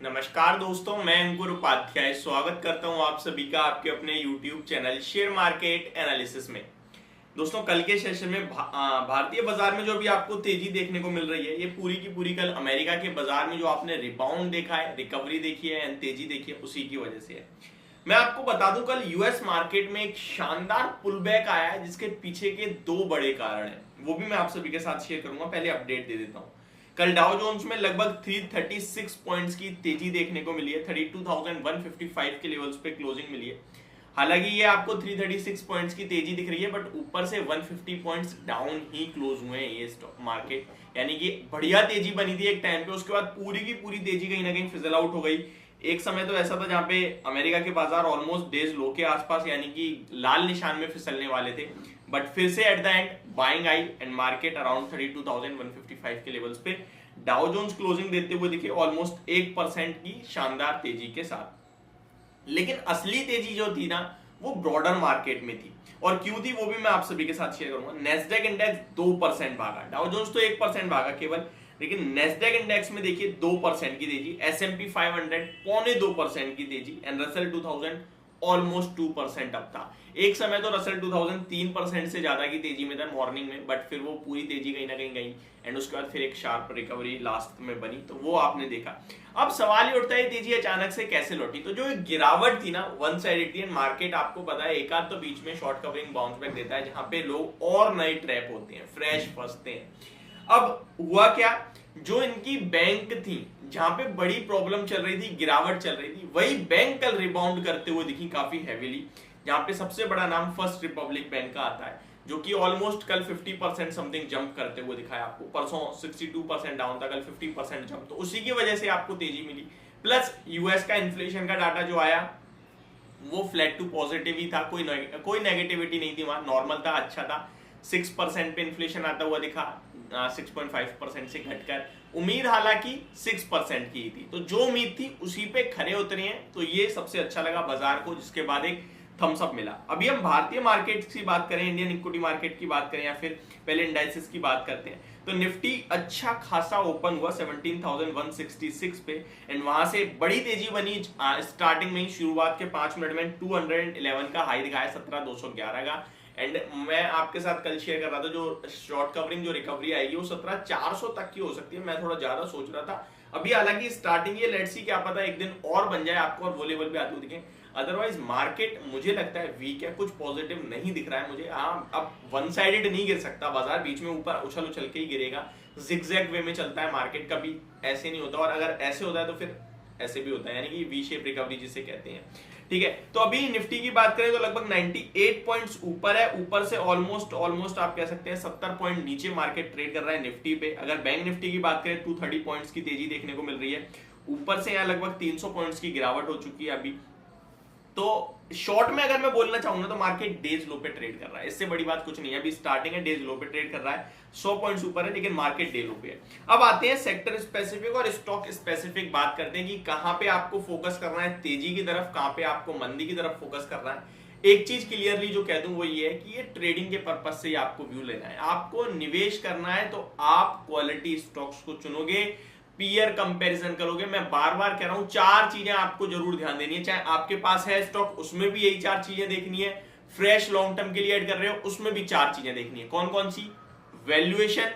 नमस्कार दोस्तों, मैं अंकुर उपाध्याय स्वागत करता हूं आप सभी का आपके अपने YouTube channel share market analysis में। दोस्तों, कल के सेशन में भारतीय बाजार में जो भी आपको तेजी देखने को मिल रही है, ये पूरी की पूरी कल अमेरिका के बाजार में जो आपने रिबाउंड देखा है, रिकवरी देखी है एंड तेजी देखी है, उसी की वजह से है। मैं आपको बता दूं, कल यूएस मार्केट में एक शानदार पुल बैक आया है, जिसके पीछे के दो बड़े कारण हैं, वो भी मैं आप सभी के साथ शेयर करूंगा। पहले अपडेट दे देता हूं। कल डाउ जोन्स में लगभग 336 पॉइंट्स की तेजी देखने को मिली है। 32,155 के लेवल्स पे क्लोजिंग मिली है। हालांकि ये आपको 336 पॉइंट्स की तेजी दिख रही है, बट ऊपर से 150 पॉइंट्स डाउन ही क्लोज हुए हैं ये स्टॉक मार्केट। यानी कि बढ़िया तेजी बनी थी एक टाइम पे, उसके बाद पूरी की पूरी तेजी कहीं ना कहीं फिजल आउट हो गई। एक समय तो ऐसा था जहां पे अमेरिका के बाजार ऑलमोस्ट डेज लो के आसपास यानी कि लाल निशान में फिसलने वाले थे, बट फिर से at the end buying I and market around 32,155 के लेवल्स पे डाउ जोन्स क्लोजिंग देते हुए दिखे ऑलमोस्ट 1% की शानदार तेजी के साथ। लेकिन असली तेजी जो थी ना, वो ब्रॉडर मार्केट में थी। और क्यों थी वो भी मैं आप सभी के साथ शेयर करूंगा। नेस्डैक इंडेक्स 2% भागा, डाउ जोन्स तो 1% भागा केवल, लेकिन नेस्डैक इंडेक्स में देखिए 2% की तेजी, S&P 500 2.25% की तेजी एंड रसेल 2000 ऑलमोस्ट 2% अप था। एक समय तो रसेल 2000 3% से ज्यादा की तेजी में था मॉर्निंग में, बट फिर वो पूरी तेजी कहीं ना कहीं गई एंड उसके बाद फिर एक शार्प रिकवरी लास्ट में बनी, तो वो आपने देखा। अब सवाल ये उठता है तेजी अचानक से कैसे लौटी। तो जो एक गिरावट थी ना, वन साइडेड थी। मार्केट आपको पता है एक आध तो बीच में शॉर्ट कवरिंग बाउंस बैक देता है, जहां पे लोग और नए ट्रैप होते हैं, फ्रेश फंसते हैं। अब हुआ क्या, जो इनकी बैंक थी जहां पे बड़ी प्रॉब्लम चल रही थी, गिरावट चल रही थी, वही बैंक कल रिबाउंड करते हुए दिखी काफी हैवीली। जहां पे सबसे बड़ा नाम फर्स्ट रिपब्लिक बैंक का आता है, जो कि ऑलमोस्ट कल 50% समथिंग जंप करते हुए दिखाया आपको। परसों 62% डाउन था, कल 50% जंप, तो उसी की वजह से आपको तेजी मिली। प्लस यूएस का इन्फ्लेशन का डाटा जो आया वो फ्लैट टू पॉजिटिव ही था, कोई नेगेटिविटी नहीं थी वहां, नॉर्मल था, अच्छा था। 6% पे इन्फ्लेशन आता हुआ दिखा, 6.5% से घटकर। उम्मीद हालांकि 6% की थी, तो जो उम्मीद थी उसी पे खरे उतरे हैं, तो ये सबसे अच्छा लगा बाजार को, जिसके बाद एक थम्स अप मिला। अभी हम भारतीय मार्केट की बात करें, इंडियन इक्विटी मार्केट की बात करें, या फिर पहले इंडाइसेस की बात करते हैं, तो निफ्टी अच्छा खासा ओपन हुआ 17,166 पे एंड वहां से बड़ी तेजी बनी। स्टार्टिंग में ही शुरुआत के 5 मिनट में 211 का हाई दिखाया, 17,211 का। एंड मैं आपके साथ कल शेयर कर रहा था, जो शॉर्ट कवरिंग जो रिकवरी आएगी वो 17,400 तक की हो सकती है। मैं थोड़ा ज्यादा सोच रहा था अभी, हालांकि स्टार्टिंग ये, लेट्स सी, क्या पता एक दिन और बन जाए आपको और वो लेवल पे आते हुए दिखे। अदरवाइज मार्केट मुझे लगता है वीक है, कुछ पॉजिटिव नहीं दिख रहा है मुझे। हाँ, अब वन साइडेड नहीं गिर सकता बाजार, बीच में ऊपर उछल उछल के ही गिरेगा। जिगजैग वे में चलता है मार्केट, कभी ऐसे नहीं होता, और अगर ऐसे होता है तो फिर ऐसे भी होता है, यानी कि वी शेप रिकवरी जिसे कहते हैं। ठीक है, तो अभी निफ्टी की बात करें तो लगभग 98 पॉइंट्स ऊपर है, ऊपर से ऑलमोस्ट आप कह सकते हैं 70 पॉइंट नीचे मार्केट ट्रेड कर रहा है निफ्टी पे। अगर बैंक निफ्टी की बात करें 230 पॉइंट्स की तेजी देखने को मिल रही है, ऊपर से यहाँ लगभग 300 पॉइंट्स की गिरावट हो चुकी है अभी। तो शॉर्ट में अगर मैं बोलना चाहूंगा तो मार्केट डेज लो पे ट्रेड कर रहा है, इससे बड़ी बात कुछ नहीं है। अभी स्टार्टिंग है, डेज लो पे ट्रेड कर रहा है, 100 पॉइंट्स ऊपर है, लेकिन मार्केट डे लो पे है। अब आते हैं सेक्टर स्पेसिफिक और स्टॉक स्पेसिफिक, बात करते हैं कि कहां पे आपको फोकस करना है, तेजी की तरफ, कहां पे आपको मंदी की तरफ फोकस करना है। एक चीज क्लियरली जो कह दूं वो ये है कि ये ट्रेडिंग के पर्पज से आपको व्यू लेना है। आपको निवेश करना है तो आप क्वालिटी स्टॉक्स को चुनोगे, पीयर कंपैरिजन करोगे। मैं बार बार कह रहा हूं, चार चीजें आपको जरूर ध्यान देनी है। चाहे आपके पास है स्टॉक, उसमें भी यही चार चीजें देखनी है। फ्रेश लॉन्ग टर्म के लिए ऐड कर रहे हो, उसमें भी चार चीजें देखनी है। कौन कौन सी? वैल्यूएशन,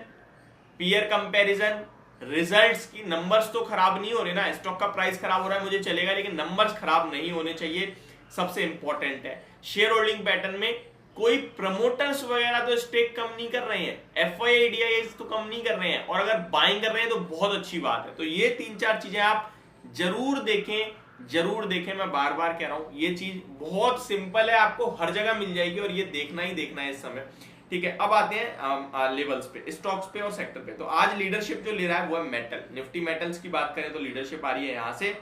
पीयर कंपैरिजन, रिजल्ट्स की नंबर्स तो खराब नहीं हो रहे ना, स्टॉक का प्राइस खराब हो रहा है मुझे चलेगा, लेकिन नंबर्स खराब नहीं होने चाहिए, सबसे इंपॉर्टेंट है। शेयर होल्डिंग पैटर्न में कोई प्रमोटर्स वगैरह तो स्टेक कम नहीं कर रहे हैं, एफआईआईडीआईएस तो कम नहीं कर रहे हैं, और अगर बाइंग कर रहे हैं तो बहुत अच्छी बात है। तो ये तीन चार चीजें आप जरूर देखें, जरूर देखें। मैं बार बार कह रहा हूं, ये चीज बहुत सिंपल है, आपको हर जगह मिल जाएगी और ये देखना ही देखना है इस समय। ठीक है, अब आते हैं लेवल्स पे, स्टॉक्स पे और सेक्टर पे। तो आज लीडरशिप जो ले रहा है वो है मेटल। निफ्टी मेटल्स की बात करें तो लीडरशिप आ रही है यहां से,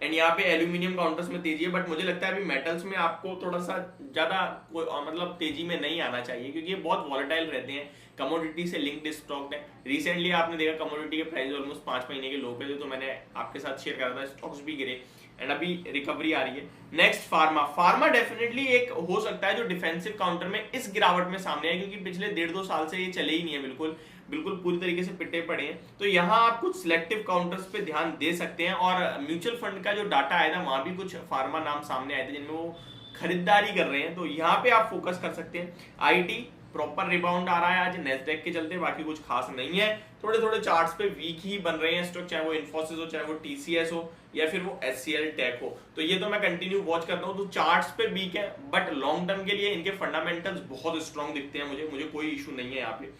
एंड यहाँ पे एल्यूमिनियम काउंटर्स में तेजी है, बट मुझे लगता है अभी मेटल्स में आपको थोड़ा सा ज्यादा मतलब तेजी में नहीं आना चाहिए, क्योंकि ये बहुत वॉलेटाइल रहते हैं, कमोडिटी से लिंक्ड स्टॉक है। रिसेंटली आपने देखा कमोडिटी के प्राइस ऑलमोस्ट 5 महीने के लो पे थे, तो मैंने आपके साथ शेयर करा था, स्टॉक्स भी गिरे एंड अभी रिकवरी आ रही है। नेक्स्ट फार्मा डेफिनेटली एक हो सकता है जो डिफेंसिव काउंटर में इस गिरावट में सामने है, क्योंकि पिछले 1.5-2 साल से ये चले ही नहीं है बिल्कुल। बिल्कुल पूरी तरीके से पिटे पड़े हैं। तो यहाँ आप कुछ सिलेक्टिव काउंटर्स पे ध्यान दे सकते हैं। और म्यूचुअल फंड का जो डाटा आया था वहां भी कुछ फार्मा नाम सामने आए थे जिनमें वो खरीदारी कर रहे हैं, तो यहाँ पे आप फोकस कर सकते हैं। आईटी प्रॉपर रिबाउंड आ रहा है आज नेस्डेक के चलते, बाकी कुछ खास नहीं है। थोड़े थोड़े चार्ट्स पे वीक ही बन रहे हैं स्टॉक, चाहे वो इन्फोसिस हो, चाहे वो टीसीएस हो, या फिर वो एचसीएल टेक हो। तो ये तो मैं कंटिन्यू वॉच करता हूँ। तो चार्ट्स पे वीक है, बट लॉन्ग टर्म के लिए इनके फंडामेंटल्स बहुत स्ट्रॉन्ग दिखते हैं मुझे कोई इशू नहीं है यहाँ पे।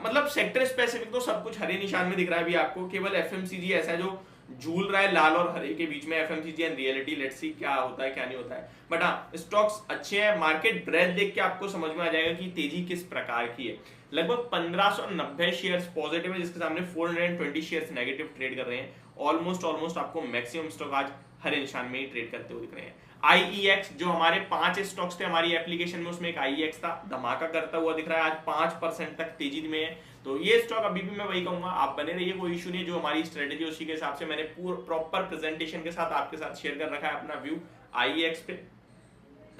मतलब सेक्टर स्पेसिफिक तो सब कुछ हरे निशान में दिख रहा है अभी आपको। केवल एफएमसीजी ऐसा है जो झूल रहा है लाल और हरे के बीच में, FMCG and reality. Let's see क्या होता है क्या नहीं होता है। बट हाँ, स्टॉक्स अच्छे हैं। मार्केट ब्रेथ देख के आपको समझ में आ जाएगा कि तेजी किस प्रकार की है। लगभग 1590 शेयर्स पॉजिटिव है, जिसके सामने 420 शेयर्स नेगेटिव ट्रेड कर रहे हैं। ऑलमोस्ट आपको मैक्सिमम स्टॉक आज हरे निशान में ही ट्रेड करते हुए दिख रहे हैं। आईईएक्स जो हमारे 5 स्टॉक्स थे हमारी एप्लीकेशन में, उसमें एक आईईएक्स था, धमाका करता हुआ दिख रहा है। आज 5% तक तेजी में है। तो ये स्टॉक अभी भी मैं वही कहूंगा, आप बने रहिए, कोई इशू नहीं। जो हमारी स्ट्रेटेजी उसी के हिसाब से मैंने प्रॉपर प्रेजेंटेशन के साथ आपके साथ शेयर कर रखा है अपना व्यू आईईएक्स पे।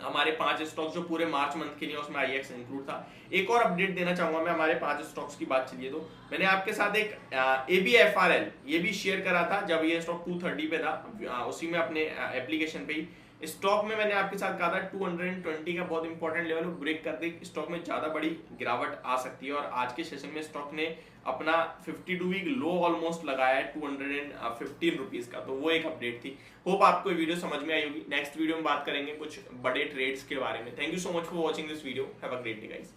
हमारे 5 स्टॉक्स जो पूरे मार्च मंथ के लिए, उसमें आईएक्स इंक्लूड था। एक और अपडेट देना चाहूंगा मैं, हमारे 5 स्टॉक्स की बात चलिए तो मैंने आपके साथ एक ABFRL ये भी शेयर करा था जब ये स्टॉक 230 पे था, उसी में अपने एप्लीकेशन पे ही। स्टॉक में मैंने आपके साथ कहा था 220 का बहुत इंपॉर्टेंट लेवल ब्रेक कर दे, स्टॉक में ज्यादा बड़ी गिरावट आ सकती है। और आज के सेशन में स्टॉक ने अपना 52 वीक लो ऑलमोस्ट लगाया है 215 रुपीज का। तो वो एक अपडेट थी। होप आपको वीडियो समझ में आई होगी। नेक्स्ट वीडियो में बात करेंगे कुछ बड़े ट्रेड्स के बारे में। Thank you so much for watching this video. Have a great day guys.